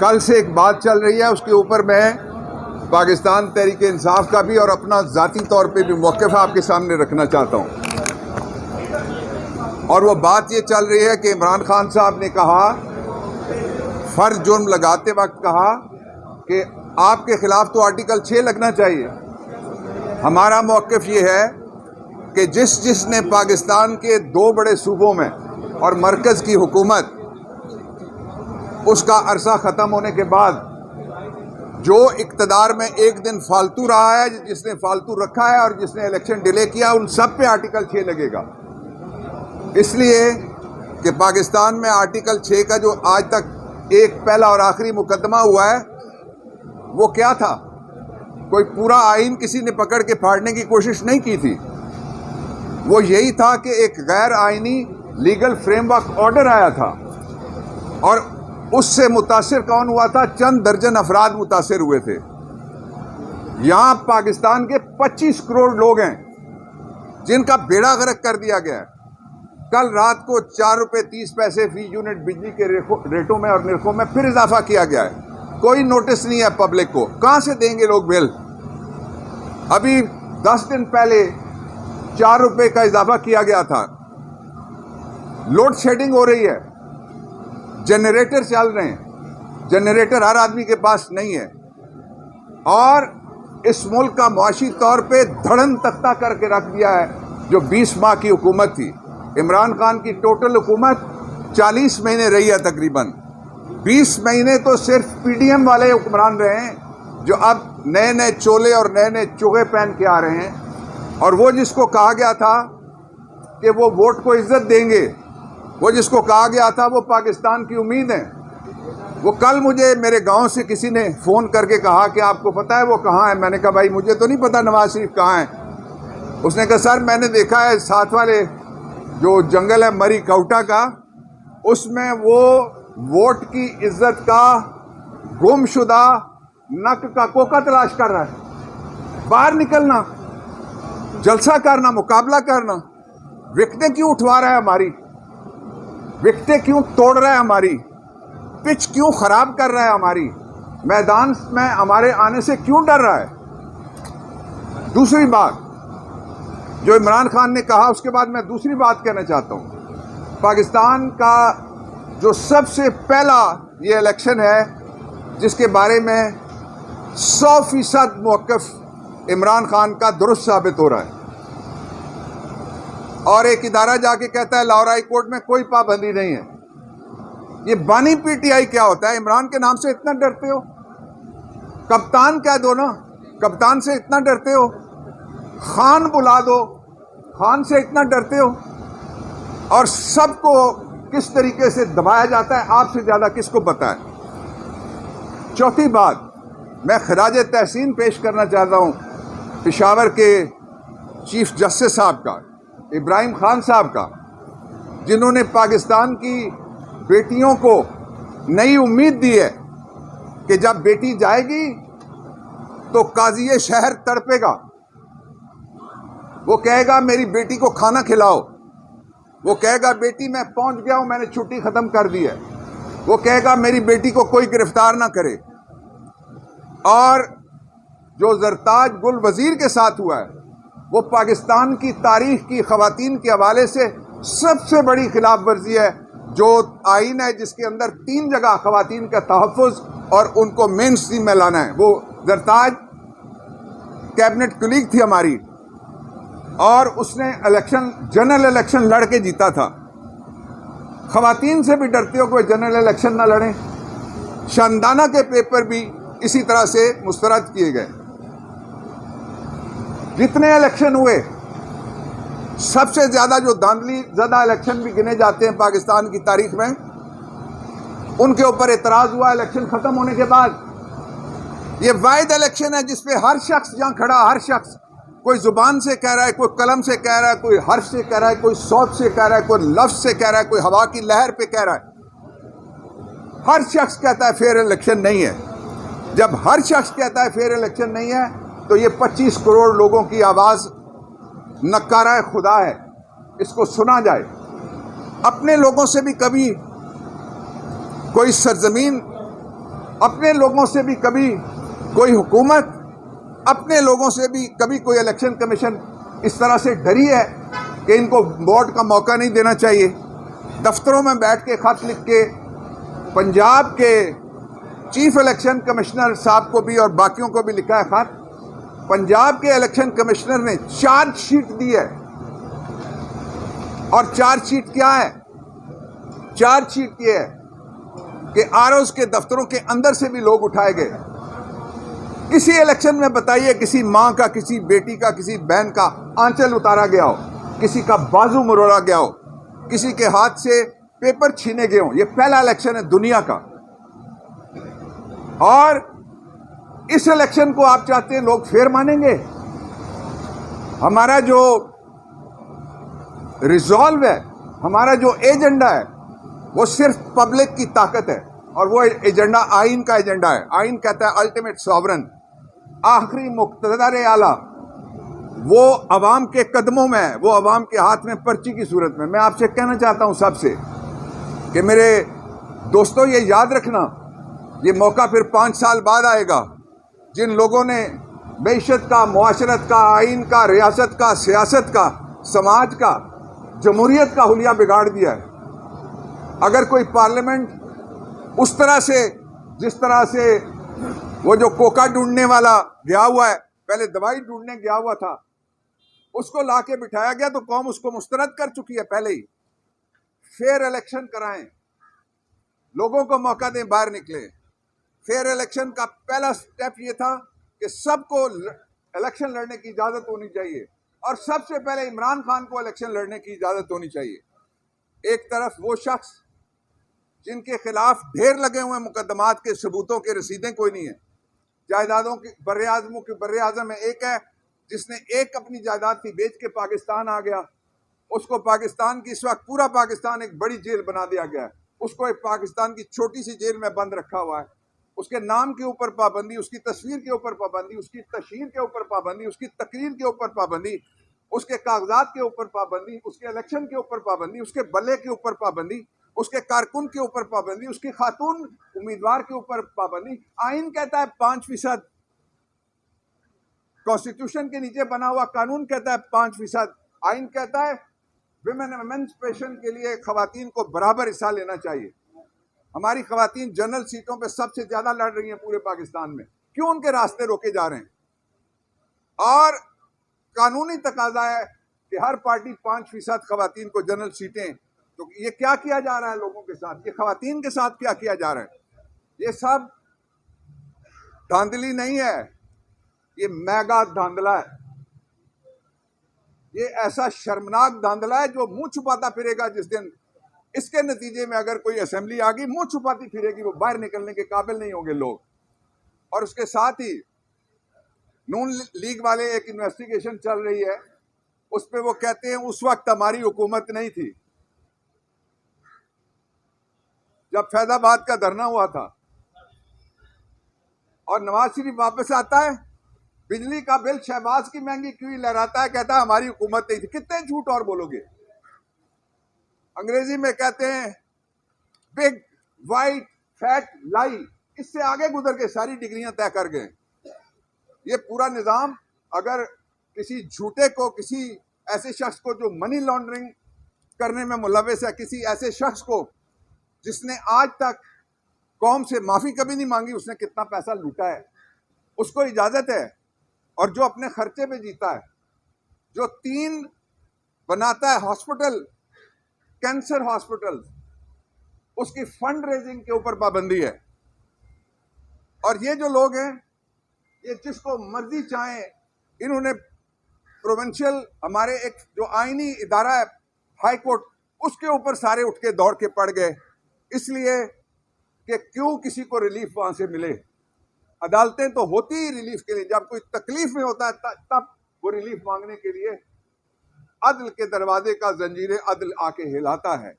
कल से एक बात चल रही है, उसके ऊपर मैं पाकिस्तान तहरीक इंसाफ का भी और अपना ज़ाती तौर पे भी मौक़िफ़ आपके सामने रखना चाहता हूँ। और वो बात ये चल रही है कि इमरान खान साहब ने कहा, फ़र्ज जुर्म लगाते वक्त कहा कि आपके ख़िलाफ़ तो आर्टिकल 6 लगना चाहिए। हमारा मौक़िफ़ ये है कि जिसने पाकिस्तान के 2 बड़े सूबों में और मरकज़ की हुकूमत उसका अरसा ख़त्म होने के बाद जो इक़्तिदार में एक दिन फालतू रहा है, जिसने फालतू रखा है और जिसने इलेक्शन डिले किया, उन सब पे आर्टिकल 6 लगेगा। इसलिए कि पाकिस्तान में आर्टिकल 6 का जो आज तक एक पहला और आखिरी मुकदमा हुआ है वो क्या था? कोई पूरा आइन किसी ने पकड़ के फाड़ने की कोशिश नहीं की थी। वो यही था कि एक गैर आइनी लीगल फ्रेमवर्क ऑर्डर आया था और उससे मुतासिर कौन हुआ था? चंद दर्जन अफराद मुतासिर हुए थे। यहाँ पाकिस्तान के 25 करोड़ लोग हैं जिनका बेड़ा गर्क कर दिया गया है। कल रात को 4 रुपये 30 पैसे फी यूनिट बिजली के रेटों में और निर्खों में फिर इजाफा किया गया है। कोई नोटिस नहीं है पब्लिक को। कहाँ से देंगे लोग बिल? अभी 10 दिन पहले 4 रुपये का इजाफा किया गया था। लोड शेडिंग हो रही है, जनरेटर चल रहे हैं, जनरेटर हर आदमी के पास नहीं है और इस मुल्क का मुआशी तौर पे धड़न तख्ता करके रख दिया है जो 20 माह की हुकूमत थी। इमरान खान की टोटल हुकूमत 40 महीने रही है तकरीबन। 20 महीने तो सिर्फ पीडीएम वाले हुक्मरान रहे हैं जो अब नए नए चोले और नए नए चोगे पहन के आ रहे हैं। और वो जिसको कहा गया था कि वो वोट को इज्जत देंगे, वो जिसको कहा गया था वो पाकिस्तान की उम्मीद है, वो कल मुझे मेरे गांव से किसी ने फ़ोन करके कहा कि आपको पता है वो कहाँ है? मैंने कहा भाई मुझे तो नहीं पता नवाज शरीफ कहाँ है। उसने कहा सर मैंने देखा है साथ वाले जो जंगल है मरी कौटा का, उसमें वो वोट की इज्जत का गुमशुदा नक का कोका तलाश कर रहा है। बाहर निकलना, जलसा करना, मुकाबला करना। विकेटें क्यों उठवा रहा है हमारी? विकेटें क्यों तोड़ रहा है हमारी? पिच क्यों खराब कर रहा है हमारी? मैदान में हमारे आने से क्यों डर रहा है? दूसरी बात जो इमरान खान ने कहा, उसके बाद मैं दूसरी बात कहना चाहता हूँ। पाकिस्तान का जो सबसे पहला ये इलेक्शन है जिसके बारे में 100% मौक़िफ़ इमरान खान का दुरुस्त साबित हो रहा है और एक इदारा जाके कहता है लाहौर हाई कोर्ट में कोई पाबंदी नहीं है। ये बानी पीटीआई क्या होता है? इमरान के नाम से इतना डरते हो? कप्तान कह दो ना, कप्तान से इतना डरते हो? खान बुला दो, खान से इतना डरते हो? और सबको किस तरीके से दबाया जाता है, आपसे ज़्यादा किसको पता है? चौथी बात, मैं खराज तहसीन पेश करना चाहता हूँ पेशावर के चीफ जस्टिस साहब का, इब्राहिम खान साहब का, जिन्होंने पाकिस्तान की बेटियों को नई उम्मीद दी है कि जब बेटी जाएगी तो काज़ी शहर तड़पेगा। वो कहेगा मेरी बेटी को खाना खिलाओ, वो कहेगा बेटी मैं पहुंच गया हूं, मैंने छुट्टी ख़त्म कर दी है, वो कहेगा मेरी बेटी को कोई गिरफ्तार ना करे। और जो ज़रताज गुल वज़ीर के साथ हुआ है वो पाकिस्तान की तारीख़ की ख़वातीन के हवाले से सबसे बड़ी खिलाफ वर्जी है। जो आइन है जिसके अंदर 3 जगह ख़वातीन का तहफ़्फ़ुज़ और उनको मेन स्ट्रीम में लाना है। वो ज़रताज कैबिनेट कुलीग थी हमारी और उसने इलेक्शन, जनरल इलेक्शन लड़ के जीता था। ख़वातीन से भी डरते हो कि जनरल इलेक्शन ना लड़ें। शानदाना के पेपर भी इसी तरह से मुस्तरद किए गए। जितने इलेक्शन हुए, सबसे ज़्यादा जो धांधली ज़्यादा इलेक्शन भी गिने जाते हैं पाकिस्तान की तारीख में, उनके ऊपर एतराज़ हुआ इलेक्शन ख़त्म होने के बाद। ये वाहिद इलेक्शन है जिसपे हर शख्स जहाँ खड़ा, हर शख्स कोई ज़ुबान से कह रहा है, कोई कलम से कह रहा है, कोई हर्फ से कह रहा है, कोई सौत से कह रहा है, कोई लफ्ज़ से कह रहा है, कोई हवा की लहर पे कह रहा है। हर शख्स कहता है फेयर इलेक्शन नहीं है। जब हर शख्स कहता है फेयर इलेक्शन नहीं है तो ये 25 करोड़ लोगों की आवाज़ नकारा खुदा है, इसको सुना जाए। अपने लोगों से भी कभी कोई सरजमीन अपने लोगों से भी कभी कोई हुकूमत, अपने लोगों से भी कभी कोई इलेक्शन कमीशन इस तरह से डरी है कि इनको वोट का मौका नहीं देना चाहिए? दफ्तरों में बैठ के खत लिख के पंजाब के चीफ इलेक्शन कमिश्नर साहब को भी और बाकियों को भी लिखा है खत। पंजाब के इलेक्शन कमिश्नर ने चार्जशीट दी है, और चार्जशीट क्या है? चार्जशीट ये है कि आरओज़ के दफ्तरों के अंदर से भी लोग उठाए गए। किसी इलेक्शन में बताइए किसी मां का, किसी बेटी का, किसी बहन का आंचल उतारा गया हो, किसी का बाजू मरोड़ा गया हो, किसी के हाथ से पेपर छीने गए हो। यह पहला इलेक्शन है दुनिया का, और इस इलेक्शन को आप चाहते हैं लोग फेर मानेंगे? हमारा जो रिजॉल्व है, हमारा जो एजेंडा है, वो सिर्फ पब्लिक की ताकत है, और वो एजेंडा आइन का एजेंडा है। आइन कहता है अल्टीमेट सॉवरन, आखिरी मुक़्तदर आला, वो अवाम के कदमों में है, वो अवाम के हाथ में पर्ची की सूरत में। मैं आपसे कहना चाहता हूं सबसे कि मेरे दोस्तों, ये याद रखना, ये मौका फिर 5 साल बाद आएगा। जिन लोगों ने मईशत का, मुआशरत का, आइन का, रियासत का, सियासत का, समाज का, जमहूरियत का हुलिया बिगाड़ दिया है, अगर कोई पार्लियामेंट उस तरह से, जिस तरह से वो जो कोका ढूंढने वाला गया हुआ है, पहले दवाई ढूंढने गया हुआ था, उसको लाके बिठाया गया तो कौम उसको मुस्तरद कर चुकी है पहले ही। फेयर इलेक्शन कराएं, लोगों को मौका दें, बाहर निकले। फेयर इलेक्शन का पहला स्टेप ये था कि सबको इलेक्शन लड़ने की इजाजत होनी चाहिए, और सबसे पहले इमरान खान को इलेक्शन लड़ने की इजाजत होनी चाहिए। एक तरफ वो शख्स जिनके खिलाफ ढेर लगे हुए मुकदमात के सबूतों के रसीदें कोई नहीं है, जायदादों की बर्रे आज़म में एक है जिसने एक अपनी जायदाद थी बेच के पाकिस्तान आ गया, उसको पाकिस्तान की, इस वक्त पूरा पाकिस्तान एक बड़ी जेल बना दिया गया है, उसको एक पाकिस्तान की छोटी सी जेल में बंद रखा हुआ है। उसके नाम के ऊपर पाबंदी, उसकी तस्वीर के ऊपर पाबंदी, उसकी तशहीर के ऊपर पाबंदी, उसकी तकरीर के ऊपर पाबंदी, उसके कागजात के ऊपर पाबंदी, उसके इलेक्शन के ऊपर पाबंदी, उसके बल्ले के ऊपर पाबंदी, उसके कारकुन के ऊपर पाबंदी, उसकी खातून उम्मीदवार के ऊपर पाबंदी। आइन कहता है 5%, कॉन्स्टिट्यूशन के नीचे बना हुआ कानून कहता है 5%। आइन कहता है विमेन एमेंसिपेशन के लिए खवातीन को बराबर हिस्सा लेना चाहिए। हमारी खवातीन जनरल सीटों पे सबसे ज्यादा लड़ रही हैं पूरे पाकिस्तान में, क्यों उनके रास्ते रोके जा रहे हैं? और कानूनी तकाजा है कि हर पार्टी 5% खवातीन को जनरल सीटें। तो ये क्या किया जा रहा है लोगों के साथ, ये खवातीन के साथ क्या किया जा रहा है? ये सब धांधली नहीं है, ये मेगा धांधला है। ये ऐसा शर्मनाक धांधला है जो मुंह छुपाता फिरेगा जिस दिन इसके नतीजे में अगर कोई असेंबली आ गई, मुंह छुपाती फिरेगी, वो बाहर निकलने के काबिल नहीं होंगे लोग। और उसके साथ ही नून लीग वाले, एक इन्वेस्टिगेशन चल रही है, उस पर वो कहते हैं उस वक्त हमारी हुकूमत नहीं थी जब फैजाबाद का धरना हुआ था, और नवाज शरीफ वापस आता है, बिजली का बिल शहबाज की महंगी क्यों लहराता है, कहता है हमारी हुकूमत नहीं थी। कितने झूठ और बोलोगे? अंग्रेजी में कहते हैं बिग वाइट फैट लाई, इससे आगे गुजर के सारी डिग्रियां तय कर गए। ये पूरा निजाम अगर किसी झूठे को, किसी ऐसे शख्स को जो मनी लॉन्ड्रिंग करने में मुलविस है, किसी ऐसे शख्स को जिसने आज तक कौम से माफी कभी नहीं मांगी, उसने कितना पैसा लूटा है, उसको इजाजत है। और जो अपने खर्चे पे जीता है, जो 3 बनाता है हॉस्पिटल, कैंसर हॉस्पिटल, उसकी फंड रेजिंग के ऊपर पाबंदी है। और ये जो लोग हैं, ये जिसको मर्जी चाहें, इन्होंने प्रोविंशियल, हमारे एक जो आईनी इदारा है हाई कोर्ट, उसके ऊपर सारे उठ के दौड़ के पड़ गए, इसलिए कि क्यों किसी को रिलीफ वहां से मिले। अदालतें तो होती ही रिलीफ के लिए, जब कोई तकलीफ में होता है तब वो रिलीफ मांगने के लिए अदल के दरवाजे का जंजीरे अदल आके हिलाता है।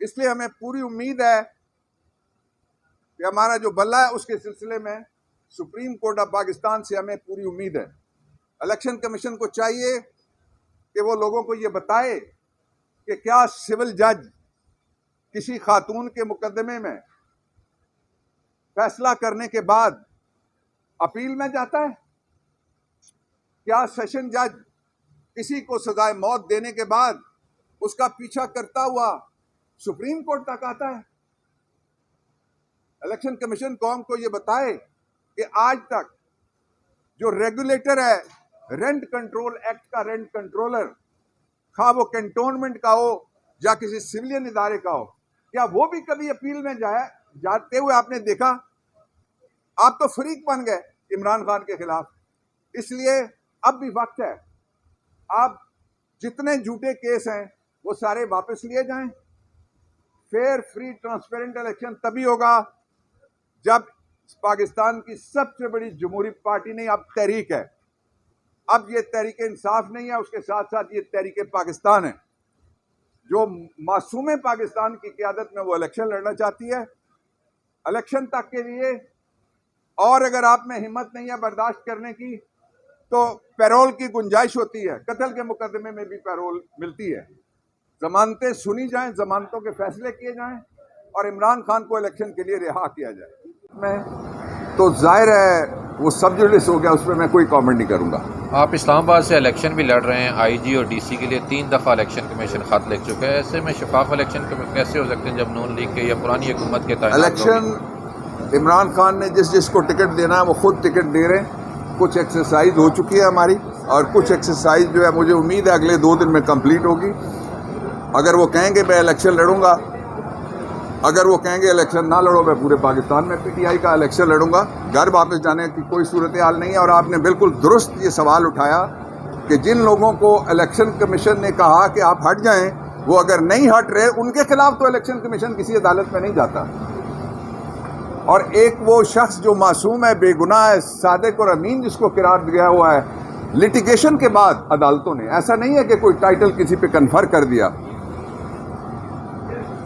इसलिए हमें पूरी उम्मीद है कि हमारा जो बल्ला है उसके सिलसिले में सुप्रीम कोर्ट ऑफ पाकिस्तान से हमें पूरी उम्मीद है। इलेक्शन कमीशन को चाहिए कि वो लोगों को ये बताए कि क्या सिविल जज किसी खातून के मुकदमे में फैसला करने के बाद अपील में जाता है? क्या सेशन जज किसी को सजाए मौत देने के बाद उसका पीछा करता हुआ सुप्रीम कोर्ट तक आता है? इलेक्शन कमीशन कौम को यह बताए कि आज तक जो रेगुलेटर है रेंट कंट्रोल एक्ट का रेंट कंट्रोलर, खा वो कैंटोनमेंट का हो या किसी सिविलियन इदारे का हो, क्या वो भी कभी अपील में जाते हुए आपने देखा? आप तो फरीक बन गए इमरान खान के खिलाफ। इसलिए अब भी वक्त है, आप जितने झूठे केस हैं वो सारे वापस लिए जाएं। फेयर फ्री ट्रांसपेरेंट इलेक्शन तभी होगा जब पाकिस्तान की सबसे बड़ी जमहूरी पार्टी नहीं, अब तहरीक है, अब ये तहरीक इंसाफ नहीं है, उसके साथ साथ ये तहरीक पाकिस्तान है जो मासूम पाकिस्तान की क़यादत में वो इलेक्शन लड़ना चाहती है। इलेक्शन तक के लिए, और अगर आप में हिम्मत नहीं है बर्दाश्त करने की, तो पैरोल की गुंजाइश होती है, कत्ल के मुकदमे में भी पैरोल मिलती है। जमानतें सुनी जाएं, जमानतों के फैसले किए जाएं और इमरान खान को इलेक्शन के लिए रिहा किया जाए। मैं तो जाहिर है वो सब्जुडिस हो गया, उस पर मैं कोई कमेंट नहीं करूंगा। आप इस्लामाबाद से इलेक्शन भी लड़ रहे हैं, आईजी और डीसी के लिए 3 दफ़ा इलेक्शन कमीशन खत लिख चुका है। ऐसे में शफाफ इलेक्शन कैसे हो सकते हैं जब नून लीग के या पुरानी हुकूमत के तहत इलेक्शन इमरान खान ने जिसको टिकट देना है वो खुद टिकट दे रहे हैं। कुछ एक्सरसाइज हो चुकी है हमारी और कुछ एक्सरसाइज जो है मुझे उम्मीद है अगले 2 दिन में कंप्लीट होगी। अगर वो कहेंगे मैं इलेक्शन लड़ूंगा, अगर वो कहेंगे इलेक्शन ना लड़ो, मैं पूरे पाकिस्तान में पीटीआई का इलेक्शन लड़ूंगा। घर वापस जाने की कोई सूरत हाल नहीं है। और आपने बिल्कुल दुरुस्त ये सवाल उठाया कि जिन लोगों को इलेक्शन कमीशन ने कहा कि आप हट जाएं, वो अगर नहीं हट रहे, उनके खिलाफ तो इलेक्शन कमीशन किसी अदालत में नहीं जाता। और एक वो शख्स जो मासूम है, बेगुनाह है, सादिक और अमीन, जिसको करार दिया हुआ है लिटिगेशन के बाद अदालतों ने, ऐसा नहीं है कि कोई टाइटल किसी पे कन्फर कर दिया,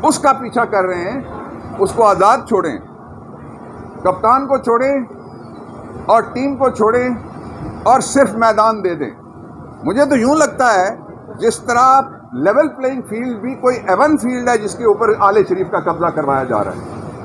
उसका पीछा कर रहे हैं। उसको आज़ाद छोड़ें, कप्तान को छोड़ें और टीम को छोड़ें और सिर्फ मैदान दे दें। मुझे तो यूं लगता है जिस तरह लेवल प्लेइंग फील्ड भी कोई एवन फील्ड है जिसके ऊपर आले शरीफ का कब्जा करवाया जा रहा है।